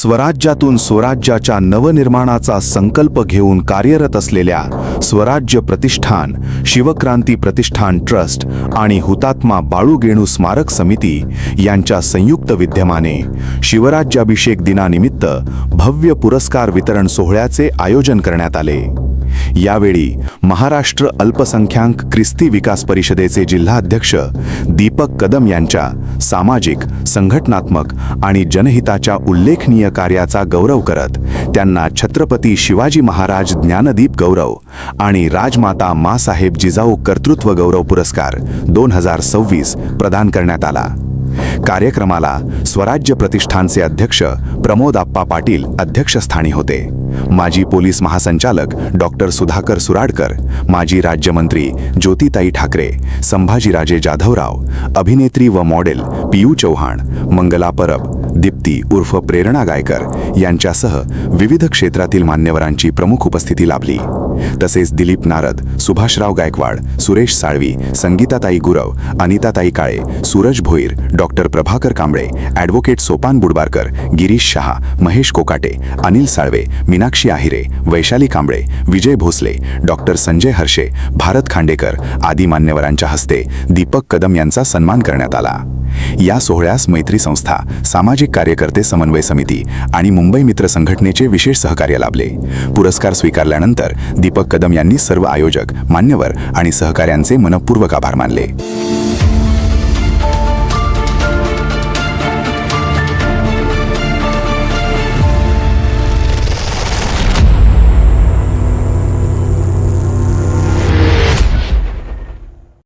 स्वराज्यातून स्वराज्याच्या नवनिर्माणाचा संकल्प घेऊन कार्यरत असलेल्या स्वराज्य प्रतिष्ठान, शिवक्रांती प्रतिष्ठान ट्रस्ट आणि हुतात्मा बाळू गेणू स्मारक समिती यांच्या संयुक्त विद्यमाने शिवराज्याभिषेक दिनानिमित्त भव्य पुरस्कार वितरण सोहळ्याचे आयोजन करण्यात आले। यावेळी महाराष्ट्र अल्पसंख्याक ख्रिस्ती विकास परिषदेचे जिल्हाध्यक्ष दीपक कदम यांच्या सामाजिक, संघटनात्मक आणि जनहिताच्या उल्लेखनीय कार्याचा गौरव करत त्यांना छत्रपती शिवाजी महाराज ज्ञानदीप गौरव आणि राजमाता माँसाहेब जिजाऊ कर्तृत्व गौरव पुरस्कार 2026 प्रदान करण्यात आला। कार्यक्रमाला स्वराज्य प्रतिष्ठानचे अध्यक्ष प्रमोद आप्पा पाटील अध्यक्षस्थानी होते। माजी पोलीस महासंचालक डॉक्टर सुधाकर सुराडकर, माजी राज्यमंत्री ज्योतिताई ठाकरे, संभाजीराजे जाधवराव, अभिनेत्री व मॉडेल पियू चौहान, मंगला परब, दीप्ती उर्फ प्रेरणा गायकर यांच्यासह विविध क्षेत्रातील मान्यवरांची प्रमुख उपस्थिती लाभली। तसेच दिलीप नारद, सुभाषराव गायकवाड, सुरेश साळवी, संगीताताई गुरव, अनिताताई काळे, सूरज भोईर, डॉक्टर प्रभाकर कांबळे, ॲडव्होकेट सोपान बुडबारकर, गिरीश शहा, महेश कोकाटे, अनिल साळवे, मीनाक्षी आहिरे, वैशाली कांबळे, विजय भोसले, डॉक्टर संजय हर्षे, भारत खांडेकर आदी मान्यवरांच्या हस्ते दीपक कदम यांचा सन्मान करण्यात आला। या सोहळ्यास मैत्री संस्था, सामाजिक कार्यकर्ते समन्वय समिती आणि मुंबई मित्र संघटनेचे विशेष सहकार्य लाभले। पुरस्कार स्वीकारल्यानंतर दीपक कदम यांनी सर्व आयोजक, मान्यवर आणि सहकाऱ्यांचे मनपूर्वक आभार मानले।